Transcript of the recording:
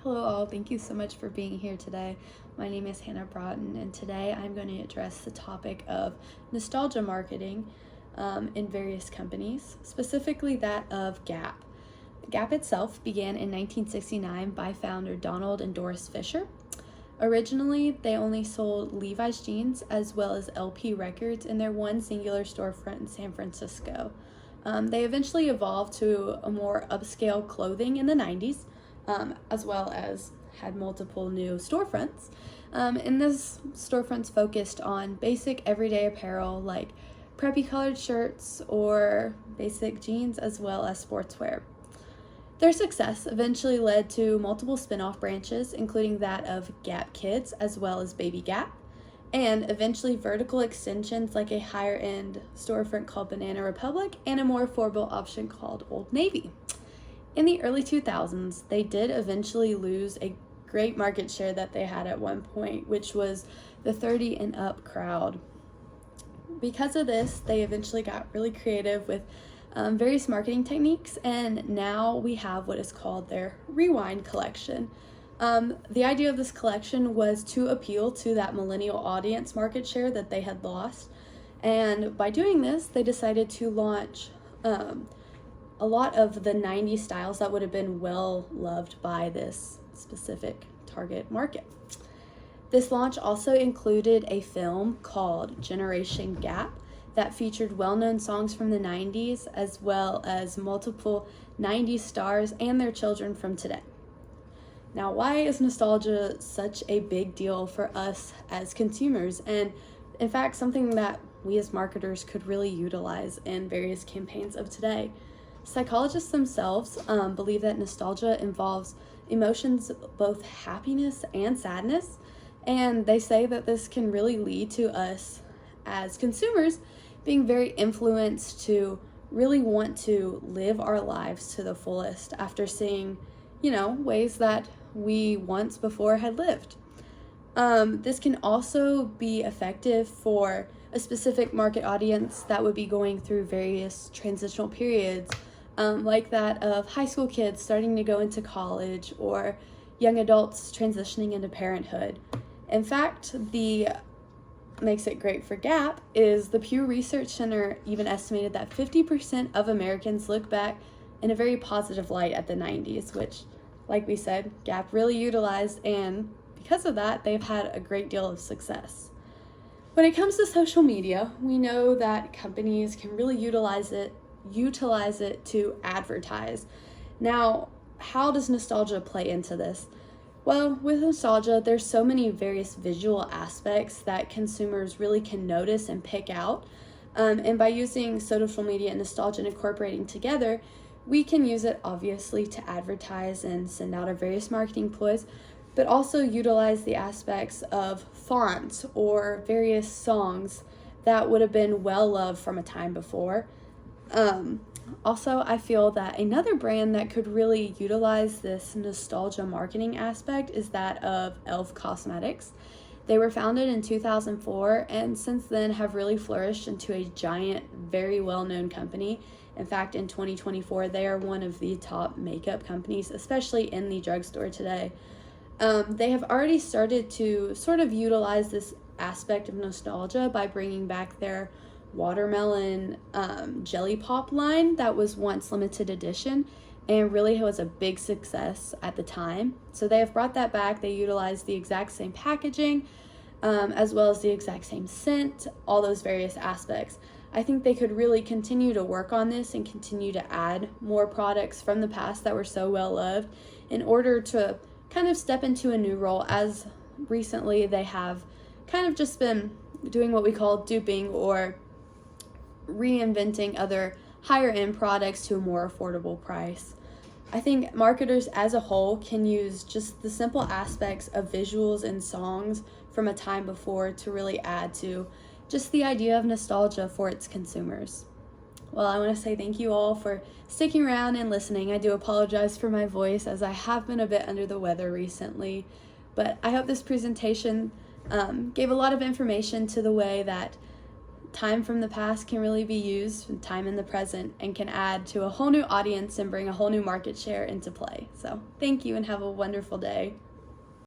Hello all, thank you so much for being here today. My name is Hannah Broughton, and today I'm going to address the topic of nostalgia marketing in various companies, specifically that of Gap. Gap itself began in 1969 by founder Donald and Doris Fisher. Originally, they only sold Levi's jeans as well as LP records in their one singular storefront in San Francisco. They eventually evolved to a more upscale clothing in the 90s, as well as had multiple new storefronts. And this storefronts focused on basic everyday apparel like preppy colored shirts or basic jeans as well as sportswear. Their success eventually led to multiple spin-off branches, including that of Gap Kids as well as Baby Gap, and eventually vertical extensions like a higher-end storefront called Banana Republic and a more affordable option called Old Navy. In the early 2000s, they did eventually lose a great market share that they had at one point, which was the 30 and up crowd. Because of this, they eventually got really creative with various marketing techniques, and now we have what is called their Rewind collection. The idea of this collection was to appeal to that millennial audience market share that they had lost, and by doing this, they decided to launch a lot of the 90s styles that would have been well loved by this specific target market. This launch also included a film called Generation Gap that featured well-known songs from the 90s as well as multiple 90s stars and their children from today. Now, why is nostalgia such a big deal for us as consumers, and in fact something that we as marketers could really utilize in various campaigns of today? Psychologists themselves believe that nostalgia involves emotions, both happiness and sadness, and they say that this can really lead to us as consumers being very influenced to really want to live our lives to the fullest after seeing, ways that we once before had lived. This can also be effective for a specific market audience that would be going through various transitional periods, like that of high school kids starting to go into college or young adults transitioning into parenthood. In fact, the makes it great for Gap is the Pew Research Center even estimated that 50% of Americans look back in a very positive light at the 90s, which, like we said, Gap really utilized, and because of that, they've had a great deal of success. When it comes to social media, we know that companies can really utilize it to advertise. Now, how does nostalgia play into this? Well, with nostalgia, there's so many various visual aspects that consumers really can notice and pick out. And by using social media and nostalgia and incorporating together, we can use it obviously to advertise and send out our various marketing ploys, but also utilize the aspects of fonts or various songs that would have been well loved from a time before. Also, I feel that another brand that could really utilize this nostalgia marketing aspect is that of e.l.f. Cosmetics. They were founded in 2004 and since then have really flourished into a giant, very well-known company. In fact, in 2024, they are one of the top makeup companies, especially in the drugstore today. They have already started to sort of utilize this aspect of nostalgia by bringing back their watermelon jelly pop line that was once limited edition and really was a big success at the time. So they have brought that back. They utilize the exact same packaging as well as the exact same scent, all those various aspects. I think they could really continue to work on this and continue to add more products from the past that were so well loved in order to kind of step into a new role, as recently they have kind of just been doing what we call duping or reinventing other higher end products to a more affordable price. I think marketers as a whole can use just the simple aspects of visuals and songs from a time before to really add to just the idea of nostalgia for its consumers. Well, I want to say thank you all for sticking around and listening. I do apologize for my voice as I have been a bit under the weather recently, but I hope this presentation gave a lot of information to the way that time from the past can really be used with time in the present and can add to a whole new audience and bring a whole new market share into play. So thank you and have a wonderful day.